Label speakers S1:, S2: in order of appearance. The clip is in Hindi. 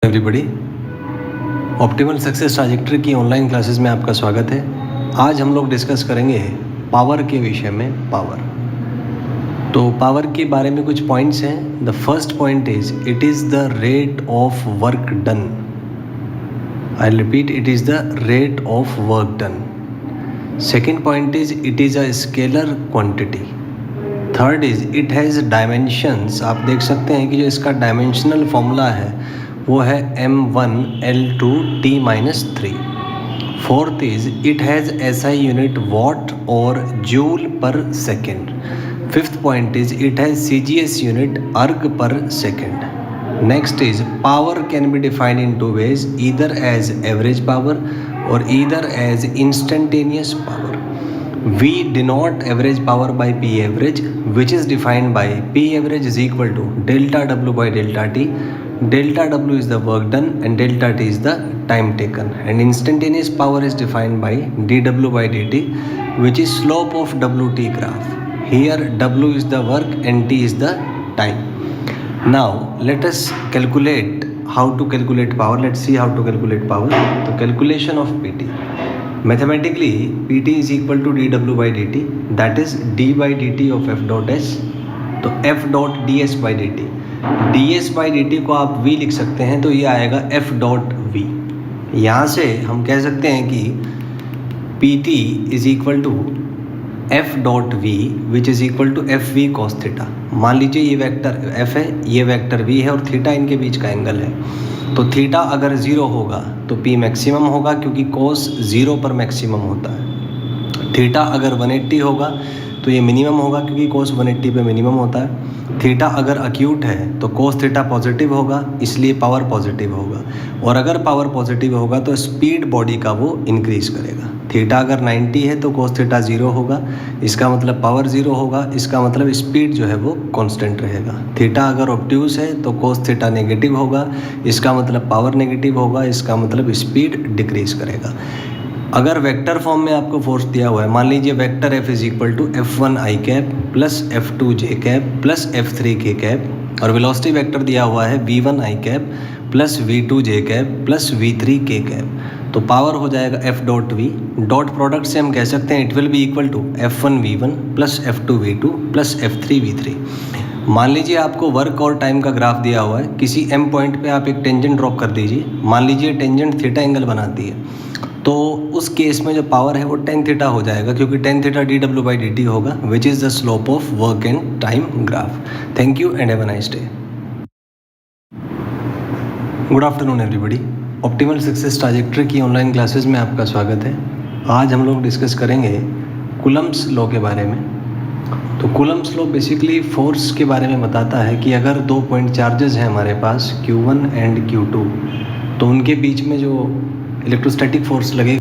S1: एवरीबॉडी, ऑप्टिमल सक्सेस ट्रैजेक्टरी की ऑनलाइन क्लासेस में आपका स्वागत है। आज हम लोग डिस्कस करेंगे पावर के विषय में। तो पावर के बारे में कुछ पॉइंट्स हैं। The first point is it is the rate of work done. I repeat, it is the rate of work done. Second point is it is a scalar quantity. Third is it has dimensions. आप देख सकते हैं कि जो इसका डायमेंशनल फॉर्मूला है वो है m1L2T-3। Fourth is it has SI unit watt और joule per second. Fifth point is it has CGS unit erg per second. Next is power can be defined in two ways, either as average power और either as instantaneous power. We denote average power by P average, which is defined by P average is equal to delta W by delta T. Delta W is the work done and delta T is the time taken. And instantaneous power is defined by dW by dt, which is slope of WT graph. Here W is the work and T is the time. Now let us calculate how to calculate power. Let's see how to calculate power. So calculation of PT. Mathematically, PT is equal to dW by dt, that is d by dt of f dot s. तो f dot ds by dt, ds by dt को आप v लिख सकते हैं, तो ये आएगा f dot v। यहाँ से हम कह सकते हैं कि PT is equal to f dot v which is equal to fv cos theta. मान लीजिए ये वेक्टर f है, ये वेक्टर v है और थीटा इनके बीच का एंगल है। तो थीटा अगर 0 होगा तो P मैक्सिमम होगा, क्योंकि कोस 0 पर मैक्सिमम होता है। थीटा अगर 180 होगा तो ये मिनिमम होगा, क्योंकि कोस 180 पे मिनिमम होता है। थीटा अगर अक्यूट है तो कोस थीटा पॉजिटिव होगा, इसलिए पावर पॉजिटिव होगा। और अगर पावर पॉजिटिव होगा तो स्पीड बॉडी का वो इंक्रीज करेगा। थीटा अगर 90 है तो कोस थीटा 0 होगा, इसका मतलब पावर 0 होगा, इसका मतलब स्पीड जो है वो कांस्टेंट रहेगा। थीटा अगर ऑब्ट्यूज है तो कोस थीटा नेगेटिव होगा, इसका मतलब पावर नेगेटिव होगा, इसका मतलब स्पीड डिक्रीज करेगा। अगर वेक्टर फॉर्म में आपको फोर्स दिया हुआ है, मान लीजिए vector F is equal to F1i cap plus F2j cap plus F3k cap, और वेलोसिटी वेक्टर दिया हुआ है V1i cap plus V2j cap plus V3k cap, तो पावर हो जाएगा F dot V। Dot product से हम कह सकते हैं it will be equal to F1V1 plus F2V2 plus F3V3। मान लीजिए आपको वर्क और टाइम का ग्राफ दिया हुआ है, किसी M पॉइंट पे आप एक टेंजेंट ड्रॉप कर दीजिए। मान लीजिए टेंजेंट थीटा एंगल बनाती है, तो उस केस में जो पावर है वो tan थीटा हो जाएगा, क्योंकि tan theta dW by dt होगा, which is the slope of work and time graph. Thank you and have a nice day. Good afternoon everybody, optimal success trajectory की ऑनलाइन क्लासेस में आपका स्वागत है। आज हम लोग डिस्कस करेंगे कूलम्ब्स लॉ के बारे में। तो कूलम्ब्स लॉ बेसिकली फोर्स के बारे में बताता है कि अगर 2 पॉइंट चार्जेस हैं हमारे पास Q1 एंड Q2, तो उनके बीच में जो इलेक्ट्रोस्टैटिक फोर्स लगेगा